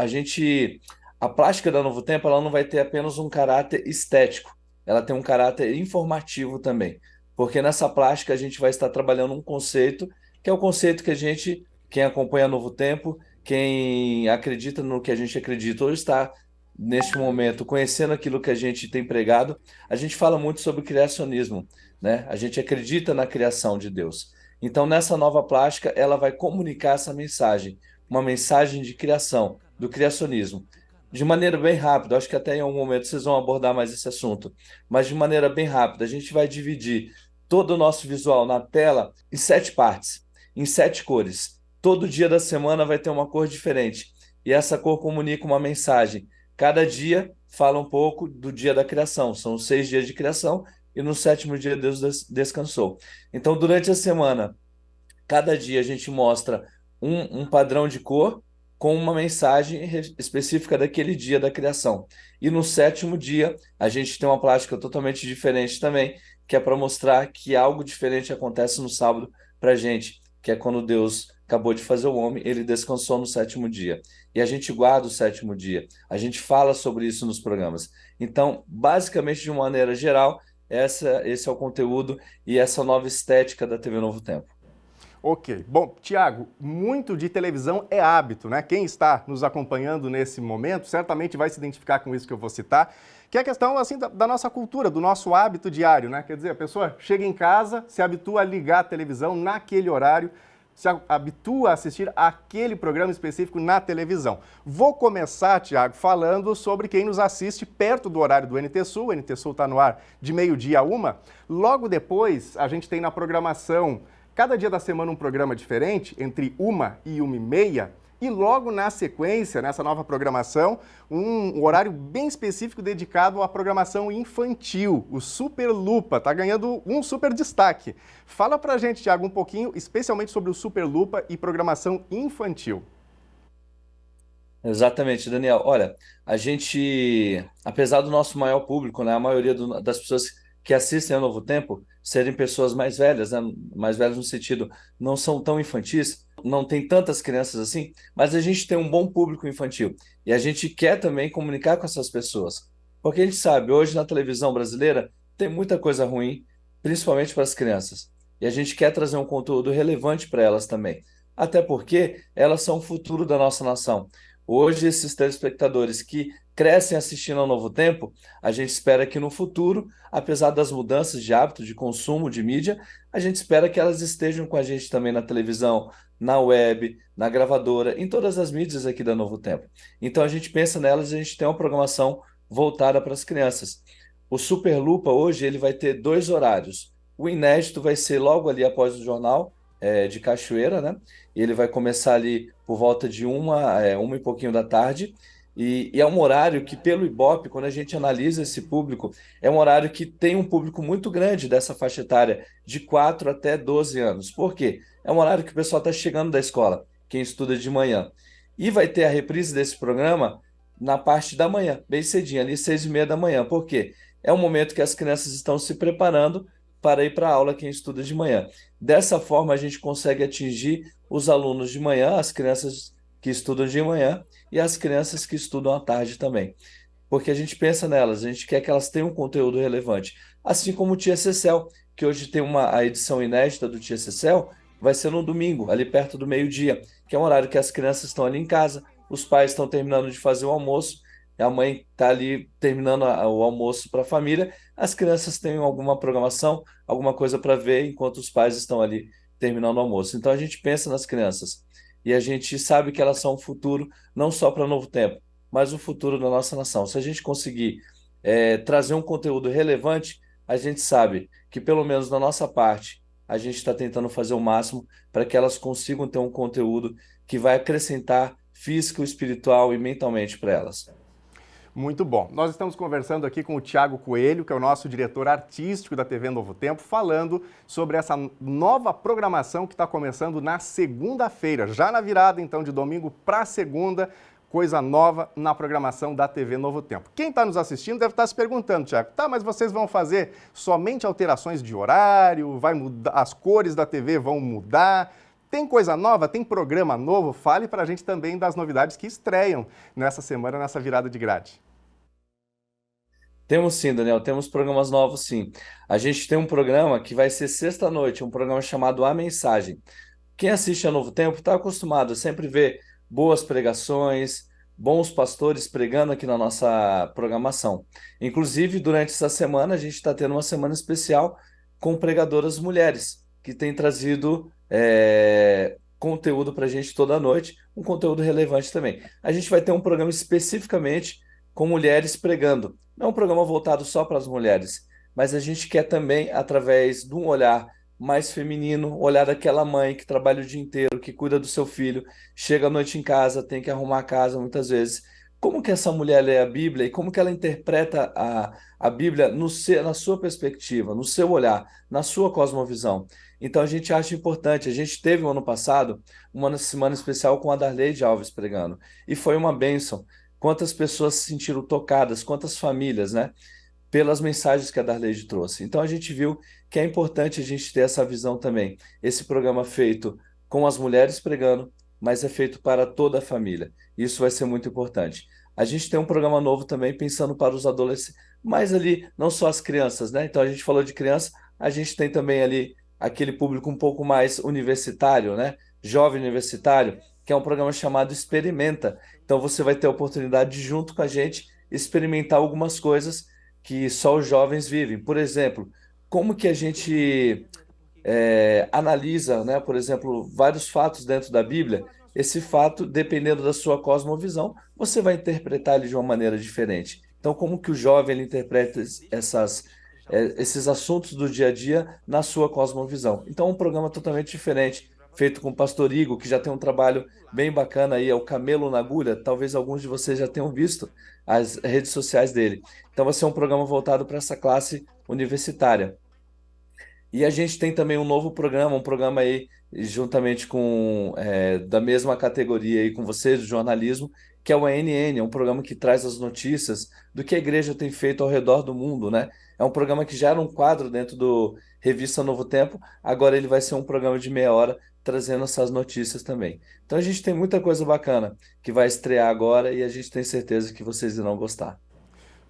a plástica da Novo Tempo, ela não vai ter apenas um caráter estético, ela tem um caráter informativo também, porque nessa plástica a gente vai estar trabalhando um conceito, que é o conceito que quem acompanha Novo Tempo, quem acredita no que a gente acredita ou está neste momento conhecendo aquilo que a gente tem pregado, a gente fala muito sobre criacionismo, né? A gente acredita na criação de Deus. Então, nessa nova plástica, ela vai comunicar essa mensagem, uma mensagem de criação, do criacionismo, de maneira bem rápida. Acho que até em algum momento vocês vão abordar mais esse assunto, mas de maneira bem rápida. A gente vai dividir todo o nosso visual na tela em 7 partes, em 7 cores. Todo dia da semana vai ter uma cor diferente, e essa cor comunica uma mensagem. Cada dia fala um pouco do dia da criação, são 6 dias de criação, e no 7º dia Deus descansou. Então, durante a semana, cada dia a gente mostra um padrão de cor, com uma mensagem específica daquele dia da criação. E no 7º dia, a gente tem uma plástica totalmente diferente também, que é para mostrar que algo diferente acontece no sábado para a gente, que é quando Deus acabou de fazer o homem, ele descansou no 7º dia. E a gente guarda o 7º dia. A gente fala sobre isso nos programas. Então, basicamente, de uma maneira geral, esse é o conteúdo e essa nova estética da TV Novo Tempo. Ok. Bom, Tiago, muito de televisão é hábito, né? Quem está nos acompanhando nesse momento certamente vai se identificar com isso que eu vou citar, que é a questão assim da nossa cultura, do nosso hábito diário, né? Quer dizer, a pessoa chega em casa, se habitua a ligar a televisão naquele horário, se habitua a assistir aquele programa específico na televisão. Vou começar, Tiago, falando sobre quem nos assiste perto do horário do NT Sul. O NT Sul está no ar de meio-dia a 1h. Logo depois, a gente tem na programação, cada dia da semana um programa diferente, entre 1h e 1h30. E logo na sequência, nessa nova programação, um horário bem específico dedicado à programação infantil. O Super Lupa está ganhando um super destaque. Fala pra gente, Tiago, um pouquinho, especialmente sobre o Super Lupa e programação infantil. Exatamente, Daniel. Olha, a gente, apesar do nosso maior público, né, a maioria das pessoas que assistem ao Novo Tempo serem pessoas mais velhas, né, mais velhas no sentido, não são tão infantis, não tem tantas crianças assim, mas a gente tem um bom público infantil e a gente quer também comunicar com essas pessoas, porque a gente sabe, hoje na televisão brasileira tem muita coisa ruim, principalmente para as crianças, e a gente quer trazer um conteúdo relevante para elas também, até porque elas são o futuro da nossa nação. Hoje, esses telespectadores que crescem assistindo ao Novo Tempo, a gente espera que no futuro, apesar das mudanças de hábito, de consumo, de mídia, a gente espera que elas estejam com a gente também na televisão, na web, na gravadora, em todas as mídias aqui da Novo Tempo. Então a gente pensa nelas e a gente tem uma programação voltada para as crianças. O Super Lupa hoje ele vai ter 2 horários. O inédito vai ser logo ali após o jornal de Cachoeira, né? E ele vai começar ali por volta de 1 e pouquinho da tarde. E é um horário que, pelo Ibope, quando a gente analisa esse público, é um horário que tem um público muito grande dessa faixa etária, de 4 até 12 anos. Por quê? É um horário que o pessoal está chegando da escola, quem estuda de manhã. E vai ter a reprise desse programa na parte da manhã, bem cedinho, ali 6h30 da manhã. Por quê? É um momento que as crianças estão se preparando para ir para a aula, quem estuda de manhã. Dessa forma, a gente consegue atingir os alunos de manhã, as crianças que estudam de manhã e as crianças que estudam à tarde também. Porque a gente pensa nelas, a gente quer que elas tenham um conteúdo relevante. Assim como o Tia Cecel, que hoje tem a edição inédita do Tia Cecel, vai ser no domingo, ali perto do meio-dia, que é um horário que as crianças estão ali em casa, os pais estão terminando de fazer o almoço, a mãe está ali terminando o almoço para a família, as crianças têm alguma programação, alguma coisa para ver, enquanto os pais estão ali terminando o almoço. Então a gente pensa nas crianças e a gente sabe que elas são o futuro, não só para o Novo Tempo, mas o futuro da nossa nação. Se a gente conseguir trazer um conteúdo relevante, a gente sabe que, pelo menos da nossa parte, a gente está tentando fazer o máximo para que elas consigam ter um conteúdo que vai acrescentar físico, espiritual e mentalmente para elas. Muito bom. Nós estamos conversando aqui com o Tiago Coelho, que é o nosso diretor artístico da TV Novo Tempo, falando sobre essa nova programação que está começando na segunda-feira, já na virada, então, de domingo para segunda, coisa nova na programação da TV Novo Tempo. Quem está nos assistindo deve estar se perguntando, Tiago, tá, mas vocês vão fazer somente alterações de horário, vai mudar, as cores da TV vão mudar? Tem coisa nova? Tem programa novo? Fale para a gente também das novidades que estreiam nessa semana, nessa virada de grade. Temos sim, Daniel, temos programas novos sim. A gente tem um programa que vai ser sexta-noite, um programa chamado A Mensagem. Quem assiste a Novo Tempo está acostumado a sempre ver boas pregações, bons pastores pregando aqui na nossa programação. Inclusive, durante essa semana, a gente está tendo uma semana especial com pregadoras mulheres, que têm trazido conteúdo para a gente toda noite, um conteúdo relevante também. A gente vai ter um programa especificamente com mulheres pregando. Não é um programa voltado só para as mulheres, mas a gente quer também, através de um olhar mais feminino, olhar daquela mãe que trabalha o dia inteiro, que cuida do seu filho, chega à noite em casa, tem que arrumar a casa muitas vezes, como que essa mulher lê a Bíblia e como que ela interpreta a Bíblia na sua perspectiva, no seu olhar, na sua cosmovisão. Então a gente acha importante. A gente teve no ano passado uma semana especial com a Darleide Alves pregando e foi uma bênção. Quantas pessoas se sentiram tocadas, quantas famílias, né? Pelas mensagens que a Darleide trouxe. Então a gente viu que é importante a gente ter essa visão também. Esse programa feito com as mulheres pregando, mas é feito para toda a família. Isso vai ser muito importante. A gente tem um programa novo também pensando para os adolescentes, mas ali não só as crianças, né? Então a gente falou de criança, a gente tem também ali aquele público um pouco mais universitário, né? Jovem universitário, que é um programa chamado Experimenta. Então você vai ter a oportunidade de, junto com a gente, experimentar algumas coisas que só os jovens vivem. Por exemplo, como que a gente analisa, né, por exemplo, vários fatos dentro da Bíblia, esse fato, dependendo da sua cosmovisão, você vai interpretar ele de uma maneira diferente. Então, como que o jovem ele interpreta esses assuntos do dia a dia na sua cosmovisão? Então, é um programa totalmente diferente, feito com o Pastor Igor, que já tem um trabalho bem bacana aí, é o Camelo na Agulha. Talvez alguns de vocês já tenham visto as redes sociais dele. Então, vai ser um programa voltado para essa classe universitária. E a gente tem também um programa aí, juntamente com, da mesma categoria aí com vocês, do jornalismo, que é o ANN, é um programa que traz as notícias do que a igreja tem feito ao redor do mundo, né? É um programa que já era um quadro dentro do Revista Novo Tempo, agora ele vai ser um programa de meia hora, trazendo essas notícias também. Então a gente tem muita coisa bacana que vai estrear agora e a gente tem certeza que vocês irão gostar.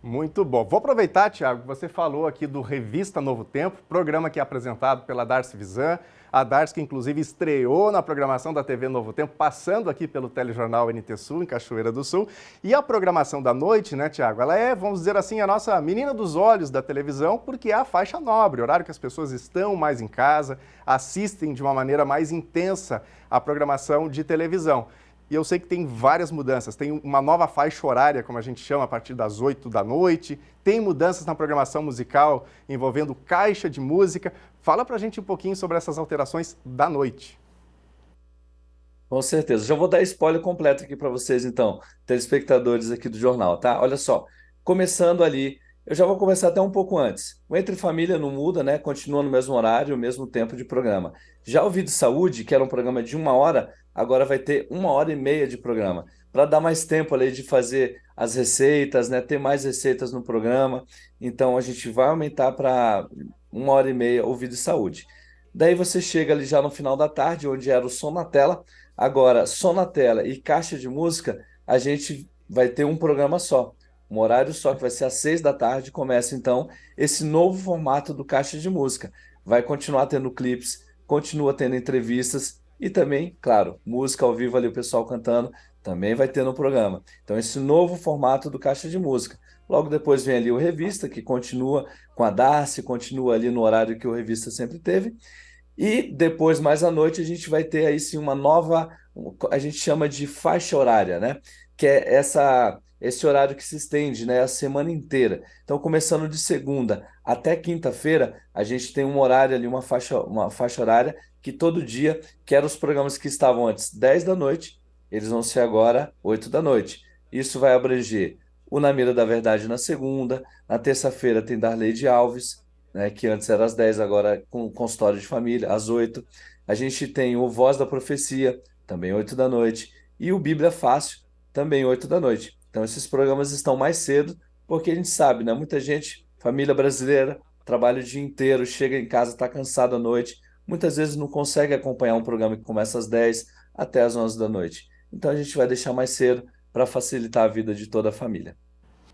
Muito bom. Vou aproveitar, Tiago, que você falou aqui do Revista Novo Tempo, programa que é apresentado pela Darcy Visan. A Darcy, que inclusive estreou na programação da TV Novo Tempo, passando aqui pelo telejornal NT Sul, em Cachoeira do Sul. E a programação da noite, né, Tiago, ela é, vamos dizer assim, a nossa menina dos olhos da televisão, porque é a faixa nobre, horário que as pessoas estão mais em casa, assistem de uma maneira mais intensa a programação de televisão. E eu sei que tem várias mudanças. Tem uma nova faixa horária, como a gente chama, a partir das 8 da noite. Tem mudanças na programação musical envolvendo caixa de música. Fala pra gente um pouquinho sobre essas alterações da noite. Com certeza. Já vou dar spoiler completo aqui para vocês, então, telespectadores aqui do jornal, tá? Olha só, começando ali, eu já vou começar até um pouco antes. O Entre Família não muda, né? Continua no mesmo horário, o mesmo tempo de programa. Já o Vida e Saúde, que era um programa de 1 hora, agora vai ter 1 hora e meia de programa, para dar mais tempo ali de fazer as receitas, né? Ter mais receitas no programa. Então a gente vai aumentar para 1 hora e meia o Vida e Saúde. Daí você chega ali já no final da tarde, onde era o Som na Tela. Agora, som na tela e caixa de música, a gente vai ter um programa só, um horário só, que vai ser às 6 da tarde. Começa então esse novo formato do caixa de música. Vai continuar tendo clipes, continua tendo entrevistas e também, claro, música ao vivo ali, o pessoal cantando, também vai ter no programa. Então, esse novo formato do caixa de música. Logo depois vem ali o Revista, que continua com a Darcy, continua ali no horário que o Revista sempre teve. E depois, mais à noite, a gente vai ter aí sim uma nova, a gente chama de faixa horária, né? Que é esse horário que se estende, né, a semana inteira. Então, começando de segunda até quinta-feira, a gente tem um horário ali, uma faixa horária, que todo dia, que eram os programas que estavam antes 10 da noite, eles vão ser agora 8 da noite. Isso vai abranger o Na Mira da Verdade na segunda, na terça-feira tem Darleide Alves, né, que antes era às 10, agora com consultório de família, às 8. A gente tem o Voz da Profecia, também 8 da noite, e o Bíblia Fácil, também 8 da noite. Então esses programas estão mais cedo, porque a gente sabe, né, muita gente, família brasileira, trabalha o dia inteiro, chega em casa, está cansado à noite, muitas vezes não consegue acompanhar um programa que começa às 10 até às 11 da noite. Então a gente vai deixar mais cedo para facilitar a vida de toda a família.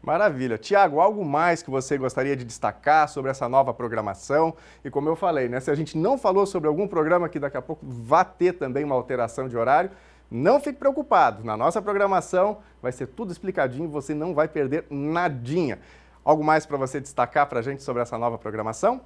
Maravilha. Tiago, algo mais que você gostaria de destacar sobre essa nova programação? E como eu falei, né, se a gente não falou sobre algum programa que daqui a pouco vai ter também uma alteração de horário, não fique preocupado. Na nossa programação vai ser tudo explicadinho, você não vai perder nadinha. Algo mais para você destacar para a gente sobre essa nova programação?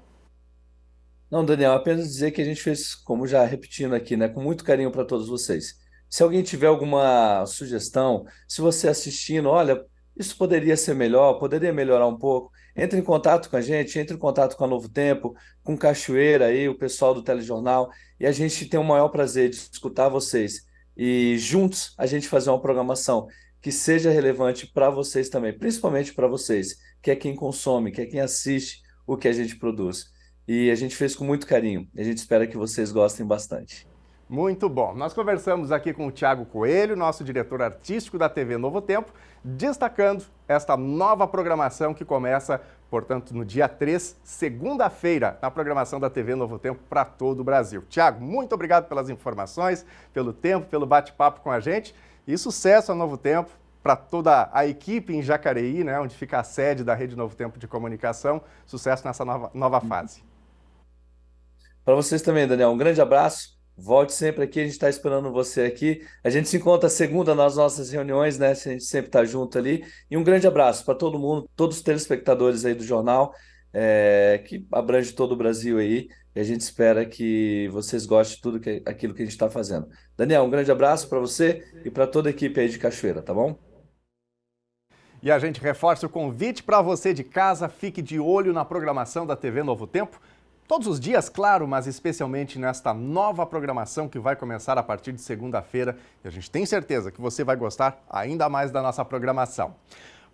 Não, Daniel, apenas dizer que a gente fez, como já repetindo aqui, né, com muito carinho para todos vocês. Se alguém tiver alguma sugestão, se você assistindo, olha, isso poderia ser melhor, poderia melhorar um pouco, entre em contato com a gente, entre em contato com a Novo Tempo, com Cachoeira aí, o pessoal do telejornal, e a gente tem o maior prazer de escutar vocês e juntos a gente fazer uma programação que seja relevante para vocês também, principalmente para vocês, que é quem consome, que é quem assiste o que a gente produz. E a gente fez com muito carinho. A gente espera que vocês gostem bastante. Muito bom. Nós conversamos aqui com o Thiago Coelho, nosso diretor artístico da TV Novo Tempo, destacando esta nova programação que começa, portanto, no dia 3, segunda-feira, na programação da TV Novo Tempo para todo o Brasil. Thiago, muito obrigado pelas informações, pelo tempo, pelo bate-papo com a gente e sucesso ao Novo Tempo para toda a equipe em Jacareí, né, onde fica a sede da Rede Novo Tempo de Comunicação. Sucesso nessa nova fase. Para vocês também, Daniel, um grande abraço. Volte sempre aqui, a gente está esperando você aqui. A gente se encontra segunda nas nossas reuniões, né? A gente sempre está junto ali. E um grande abraço para todo mundo, todos os telespectadores aí do jornal, que abrange todo o Brasil aí. E a gente espera que vocês gostem de tudo aquilo que a gente está fazendo. Daniel, um grande abraço para você e para toda a equipe aí de Cachoeira, tá bom? E a gente reforça o convite para você de casa, fique de olho na programação da TV Novo Tempo. Todos os dias, claro, mas especialmente nesta nova programação que vai começar a partir de segunda-feira. E a gente tem certeza que você vai gostar ainda mais da nossa programação.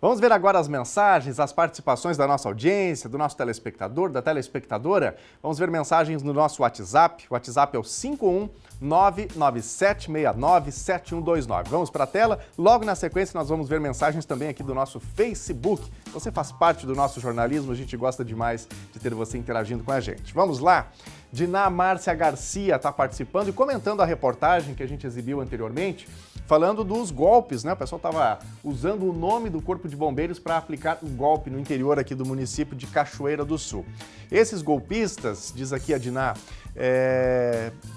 Vamos ver agora as mensagens, as participações da nossa audiência, do nosso telespectador, da telespectadora. Vamos ver mensagens no nosso WhatsApp. O WhatsApp é o 51997697129. Vamos para a tela. Logo na sequência nós vamos ver mensagens também aqui do nosso Facebook. Você faz parte do nosso jornalismo, a gente gosta demais de ter você interagindo com a gente. Vamos lá? Diná Márcia Garcia está participando e comentando a reportagem que a gente exibiu anteriormente, falando dos golpes, né? O pessoal estava usando o nome do Corpo de Bombeiros para aplicar um golpe no interior aqui do município de Cachoeira do Sul. Esses golpistas, diz aqui a Diná,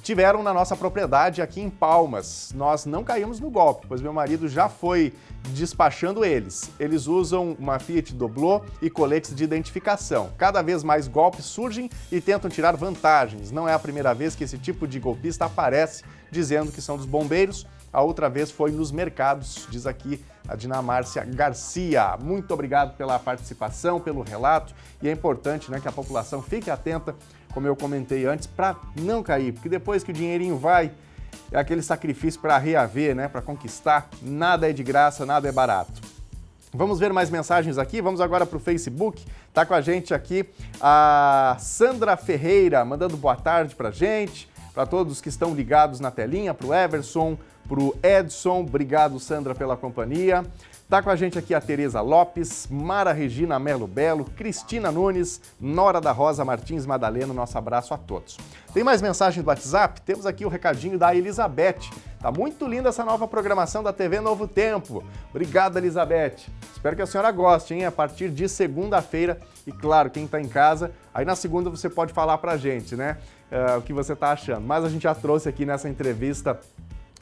tiveram na nossa propriedade aqui em Palmas. Nós não caímos no golpe, pois meu marido já foi despachando eles. Eles usam uma Fiat Doblô e coletes de identificação. Cada vez mais golpes surgem e tentam tirar vantagens. Não é a primeira vez que esse tipo de golpista aparece dizendo que são dos bombeiros. A outra vez foi nos mercados, diz aqui a Diná Márcia Garcia. Muito obrigado pela participação, pelo relato. E é importante, né, que a população fique atenta, como eu comentei antes, para não cair. Porque depois que o dinheirinho vai, é aquele sacrifício para reaver, né, para conquistar. Nada é de graça, nada é barato. Vamos ver mais mensagens aqui. Vamos agora para o Facebook. Está com a gente aqui a Sandra Ferreira, mandando boa tarde para a gente. Para todos que estão ligados na telinha, para o Everson, para o Edson, obrigado Sandra pela companhia. Está com a gente aqui a Tereza Lopes, Mara Regina Melo Belo, Cristina Nunes, Nora da Rosa Martins Madalena, nosso abraço a todos. Tem mais mensagens do WhatsApp? Temos aqui o recadinho da Elizabeth. Tá muito linda essa nova programação da TV Novo Tempo. Obrigado, Elizabeth. Espero que a senhora goste, hein? A partir de segunda-feira. E claro, quem está em casa, aí na segunda você pode falar pra gente, né? O que você está achando. Mas a gente já trouxe aqui nessa entrevista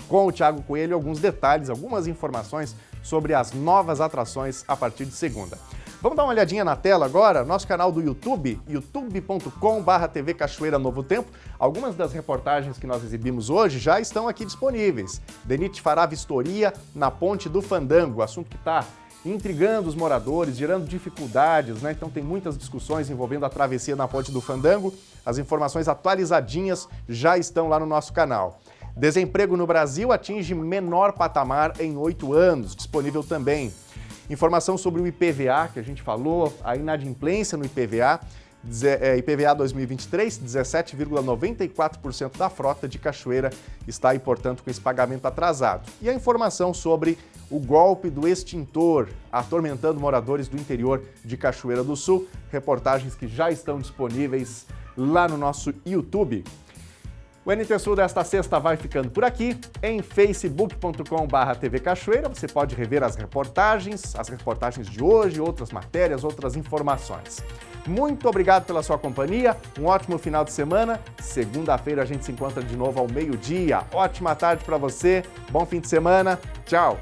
com o Thiago Coelho alguns detalhes, algumas informações sobre as novas atrações a partir de segunda. Vamos dar uma olhadinha na tela agora, nosso canal do YouTube, youtube.com/TV Cachoeira Novo Tempo. Algumas das reportagens que nós exibimos hoje já estão aqui disponíveis. DENIT fará vistoria na Ponte do Fandango, assunto que está intrigando os moradores, gerando dificuldades, né? Então tem muitas discussões envolvendo a travessia na Ponte do Fandango. As informações atualizadinhas já estão lá no nosso canal. Desemprego no Brasil atinge menor patamar em 8 anos, disponível também. Informação sobre o IPVA, que a gente falou, a inadimplência no IPVA, IPVA 2023, 17,94% da frota de Cachoeira está aí, portanto, com esse pagamento atrasado. E a informação sobre o golpe do extintor, atormentando moradores do interior de Cachoeira do Sul, reportagens que já estão disponíveis lá no nosso YouTube. O NT Sul desta sexta vai ficando por aqui. Em facebook.com/TV Cachoeira você pode rever as reportagens de hoje, outras matérias, outras informações. Muito obrigado pela sua companhia, um ótimo final de semana. Segunda-feira a gente se encontra de novo ao meio-dia. Ótima tarde para você, bom fim de semana, tchau!